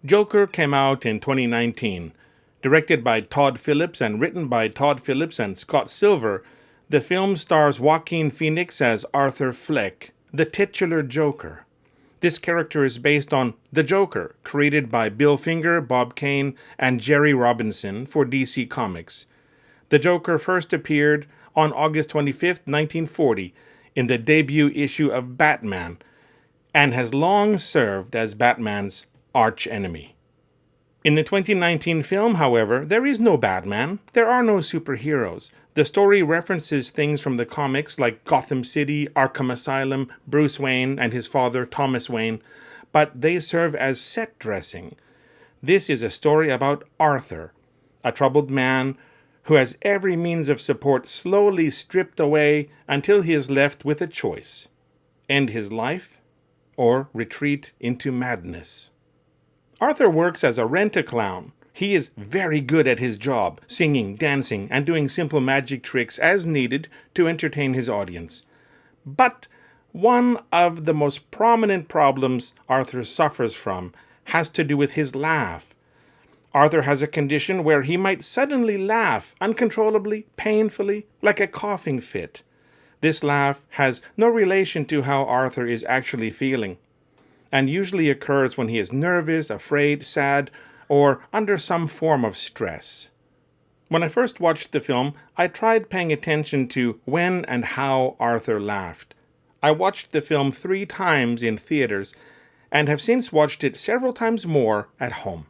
Joker came out in 2019. Directed by Todd Phillips and written by Todd Phillips and Scott Silver, the film stars Joaquin Phoenix as Arthur Fleck, the titular Joker. This character is based on The Joker, created by Bill Finger, Bob Kane, and Jerry Robinson for DC Comics. The Joker first appeared on August 25, 1940, in the debut issue of Batman, and has long served as Batman's archenemy. In the 2019 film, however, there is no Batman. There are no superheroes. The story references things from the comics like Gotham City, Arkham Asylum, Bruce Wayne, and his father, Thomas Wayne, but they serve as set dressing. This is a story about Arthur, a troubled man who has every means of support slowly stripped away until he is left with a choice: end his life or retreat into madness. Arthur works as a rent-a-clown. He is very good at his job, singing, dancing, and doing simple magic tricks as needed to entertain his audience. But one of the most prominent problems Arthur suffers from has to do with his laugh. Arthur has a condition where he might suddenly laugh uncontrollably, painfully, like a coughing fit. This laugh has no relation to how Arthur is actually feeling, and usually occurs when he is nervous, afraid, sad, or under some form of stress. When I first watched the film, I tried paying attention to when and how Arthur laughed. I watched the film 3 times in theaters and have since watched it several times more at home.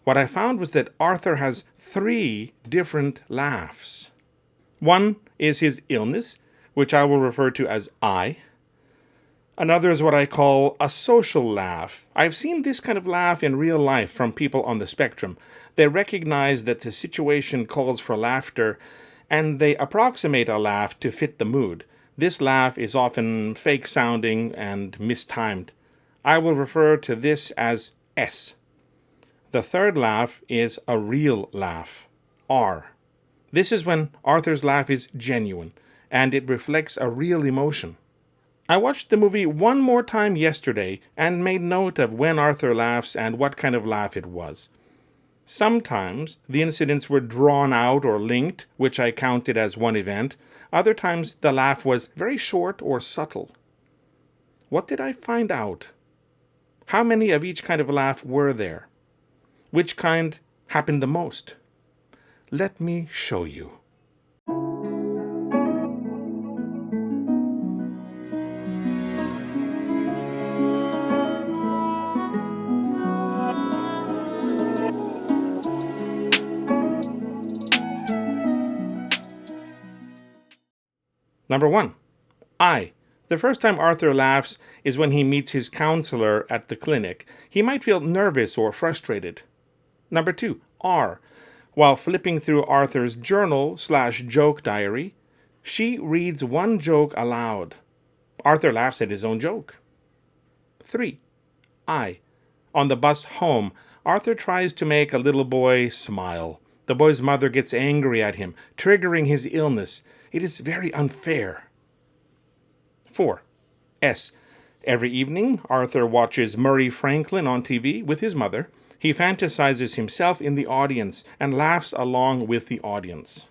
What I found was that Arthur has 3 different laughs. One is his illness, which I will refer to as I. Another is what I call a social laugh. I've seen this kind of laugh in real life from people on the spectrum. They recognize that the situation calls for laughter, and they approximate a laugh to fit the mood. This laugh is often fake-sounding and mistimed. I will refer to this as S. The third laugh is a real laugh, R. This is when Arthur's laugh is genuine, and it reflects a real emotion. I watched the movie one more time yesterday and made note of when Arthur laughs and what kind of laugh it was. Sometimes the incidents were drawn out or linked, which I counted as one event. Other times the laugh was very short or subtle. What did I find out? How many of each kind of laugh were there? Which kind happened the most? Let me show you. Number 1. I. The first time Arthur laughs is when he meets his counselor at the clinic. He might feel nervous or frustrated. Number 2. R. While flipping through Arthur's journal/joke diary, she reads one joke aloud. Arthur laughs at his own joke. 3. I. On the bus home, Arthur tries to make a little boy smile. The boy's mother gets angry at him, triggering his illness. It is very unfair. 4. S. Every evening, Arthur watches Murray Franklin on TV with his mother. He fantasizes himself in the audience and laughs along with the audience.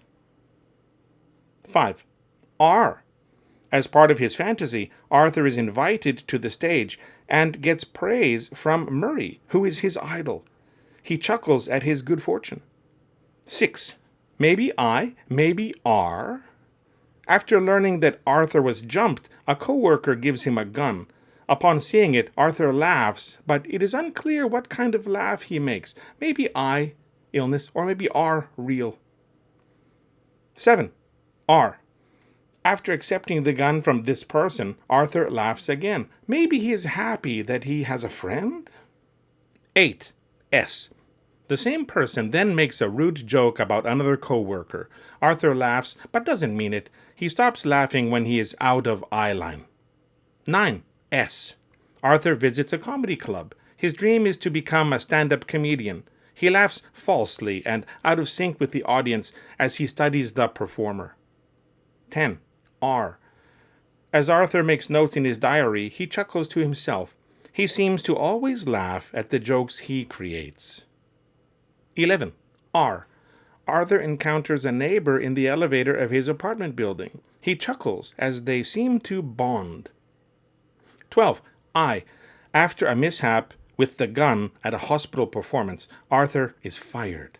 5. R. As part of his fantasy, Arthur is invited to the stage and gets praise from Murray, who is his idol. He chuckles at his good fortune. 6. Maybe I, maybe R. After learning that Arthur was jumped, a co-worker gives him a gun. Upon seeing it, Arthur laughs, but it is unclear what kind of laugh he makes. Maybe I, illness, or maybe R, real. 7. R. After accepting the gun from this person, Arthur laughs again. Maybe he is happy that he has a friend? 8. S. The same person then makes a rude joke about another co-worker. Arthur laughs, but doesn't mean it. He stops laughing when he is out of eyeline. 9. S. Arthur visits a comedy club. His dream is to become a stand-up comedian. He laughs falsely and out of sync with the audience as he studies the performer. 10. R. As Arthur makes notes in his diary, he chuckles to himself. He seems to always laugh at the jokes he creates. 11. R. Arthur encounters a neighbor in the elevator of his apartment building. He chuckles as they seem to bond. 12. I. After a mishap with the gun at a hospital performance, Arthur is fired.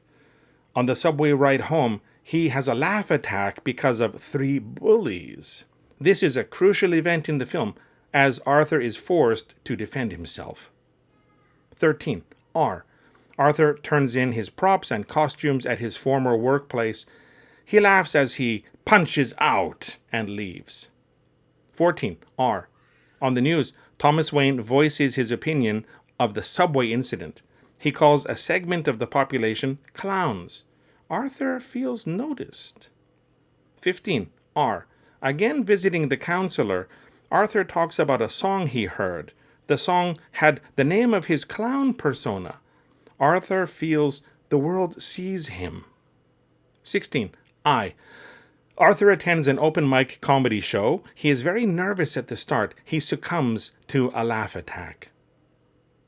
On the subway ride home, he has a laugh attack because of 3 bullies. This is a crucial event in the film, as Arthur is forced to defend himself. 13. R. Arthur turns in his props and costumes at his former workplace. He laughs as he punches out and leaves. 14. R. On the news, Thomas Wayne voices his opinion of the subway incident. He calls a segment of the population clowns. Arthur feels noticed. 15. R. Again visiting the counselor, Arthur talks about a song he heard. The song had the name of his clown persona. Arthur feels the world sees him. 16. I. Arthur attends an open mic comedy show. He is very nervous at the start. He succumbs to a laugh attack.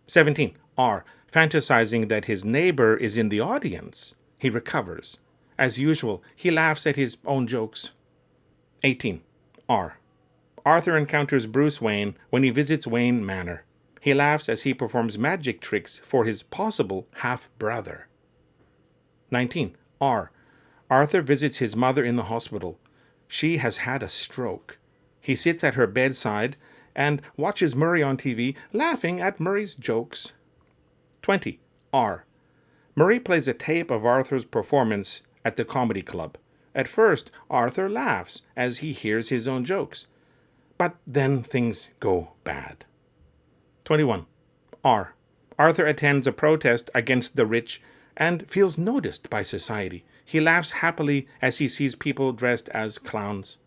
17. R. Fantasizing that his neighbor is in the audience. He recovers. As usual, he laughs at his own jokes. 18. R. Arthur encounters Bruce Wayne when he visits Wayne Manor. He laughs as he performs magic tricks for his possible half-brother. 19. R. Arthur visits his mother in the hospital. She has had a stroke. He sits at her bedside and watches Murray on TV, laughing at Murray's jokes. 20. R. Murray plays a tape of Arthur's performance at the comedy club. At first, Arthur laughs as he hears his own jokes. But then things go bad. 21. R. Arthur attends a protest against the rich and feels noticed by society. He laughs happily as he sees people dressed as clowns.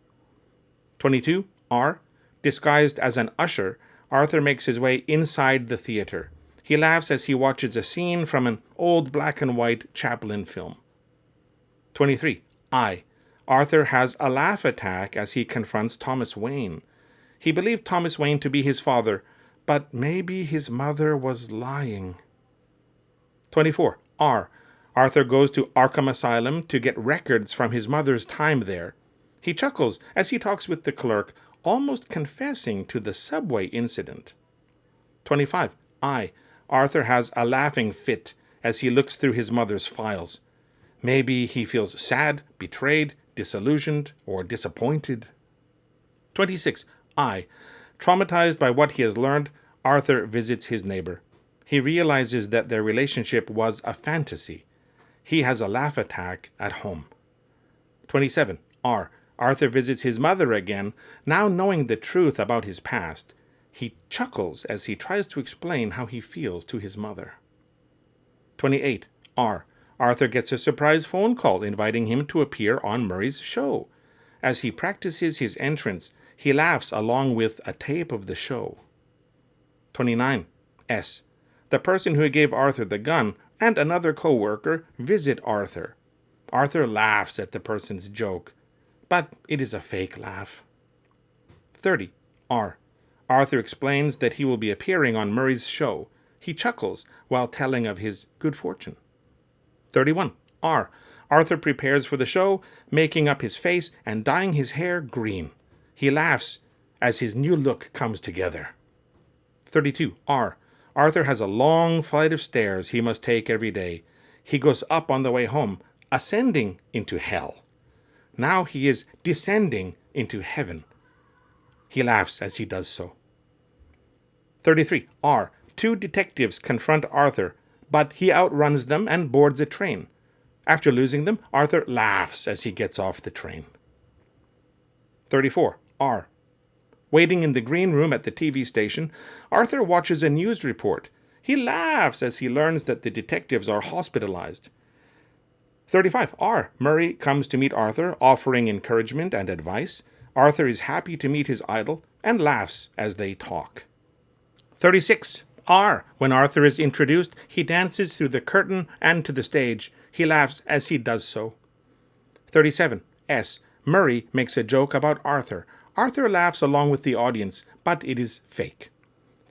22. R. Disguised as an usher, Arthur makes his way inside the theater. He laughs as he watches a scene from an old black and white Chaplin film. 23. I. Arthur has a laugh attack as he confronts Thomas Wayne. He believed Thomas Wayne to be his father, but maybe his mother was lying. 24. R. Arthur goes to Arkham Asylum to get records from his mother's time there. He chuckles as he talks with the clerk, almost confessing to the subway incident. 25. I. Arthur has a laughing fit as he looks through his mother's files. Maybe he feels sad, betrayed, disillusioned, or disappointed. 26. I. Traumatized by what he has learned, Arthur visits his neighbor. He realizes that their relationship was a fantasy. He has a laugh attack at home. 27. R. Arthur visits his mother again, now knowing the truth about his past. He chuckles as he tries to explain how he feels to his mother. 28. R. Arthur gets a surprise phone call inviting him to appear on Murray's show. As he practices his entrance, he laughs along with a tape of the show. 29. S. The person who gave Arthur the gun and another co-worker visit Arthur. Arthur laughs at the person's joke, but it is a fake laugh. 30. R. Arthur explains that he will be appearing on Murray's show. He chuckles while telling of his good fortune. 31. R. Arthur prepares for the show, making up his face and dyeing his hair green. He laughs as his new look comes together. 32. R. Arthur has a long flight of stairs he must take every day. He goes up on the way home, ascending into hell. Now he is descending into heaven. He laughs as he does so. 33. R. Two detectives confront Arthur, but he outruns them and boards a train. After losing them, Arthur laughs as he gets off the train. 34. R. Waiting in the green room at the TV station, Arthur watches a news report. He laughs as he learns that the detectives are hospitalized. 35. R. Murray comes to meet Arthur, offering encouragement and advice. Arthur is happy to meet his idol and laughs as they talk. 36. R. When Arthur is introduced, he dances through the curtain and to the stage. He laughs as he does so. 37. S. Murray makes a joke about Arthur. Arthur laughs along with the audience, but it is fake.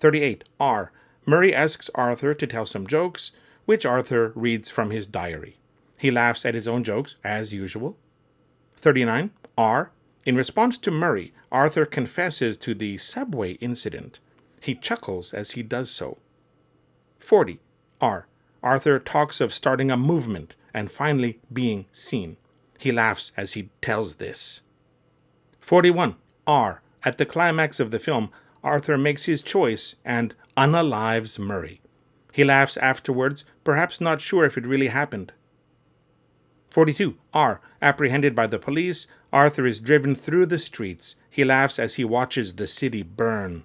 38. R. Murray asks Arthur to tell some jokes, which Arthur reads from his diary. He laughs at his own jokes, as usual. 39. R. In response to Murray, Arthur confesses to the subway incident. He chuckles as he does so. 40. R. Arthur talks of starting a movement and finally being seen. He laughs as he tells this. 41. R. At the climax of the film, Arthur makes his choice and unalives Murray. He laughs afterwards, perhaps not sure if it really happened. 42. R. Apprehended by the police, Arthur is driven through the streets. He laughs as he watches the city burn.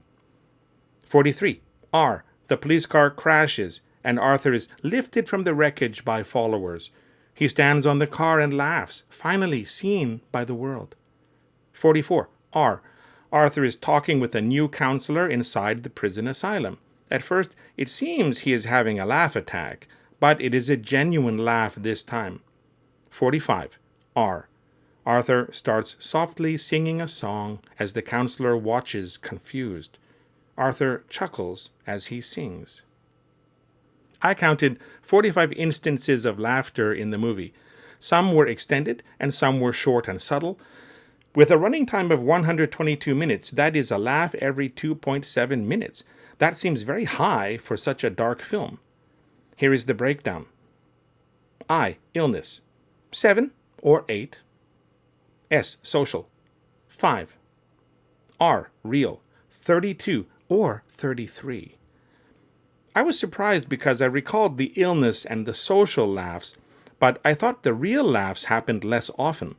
43. R. The police car crashes, and Arthur is lifted from the wreckage by followers. He stands on the car and laughs, finally seen by the world. 44. R. Arthur is talking with a new counselor inside the prison asylum. At first, it seems he is having a laugh attack, but it is a genuine laugh this time. 45. R. Arthur starts softly singing a song as the counselor watches confused. Arthur chuckles as he sings. I counted 45 instances of laughter in the movie. Some were extended and some were short and subtle. With a running time of 122 minutes, that is a laugh every 2.7 minutes. That seems very high for such a dark film. Here is the breakdown. I. Illness. 7 or 8. S. Social. 5. R. Real. 32 or 33. I was surprised because I recalled the illness and the social laughs, but I thought the real laughs happened less often.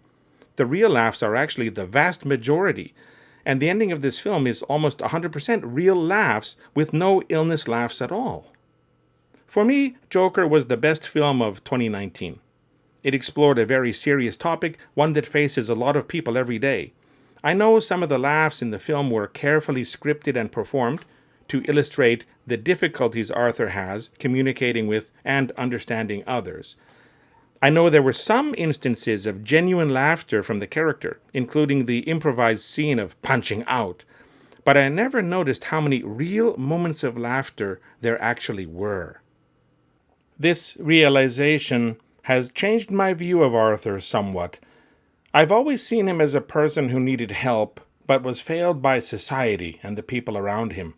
The real laughs are actually the vast majority, and the ending of this film is almost 100% real laughs with no illness laughs at all. For me, Joker was the best film of 2019. It explored a very serious topic, one that faces a lot of people every day. I know some of the laughs in the film were carefully scripted and performed to illustrate the difficulties Arthur has communicating with and understanding others. I know there were some instances of genuine laughter from the character, including the improvised scene of punching out, but I never noticed how many real moments of laughter there actually were. This realization has changed my view of Arthur somewhat. I've always seen him as a person who needed help, but was failed by society and the people around him.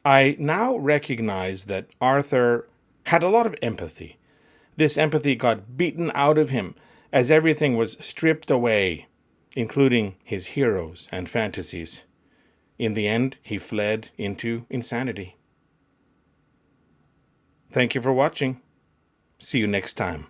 I now recognize that Arthur had a lot of empathy. This empathy got beaten out of him as everything was stripped away, including his heroes and fantasies. In the end, he fled into insanity. Thank you for watching. See you next time.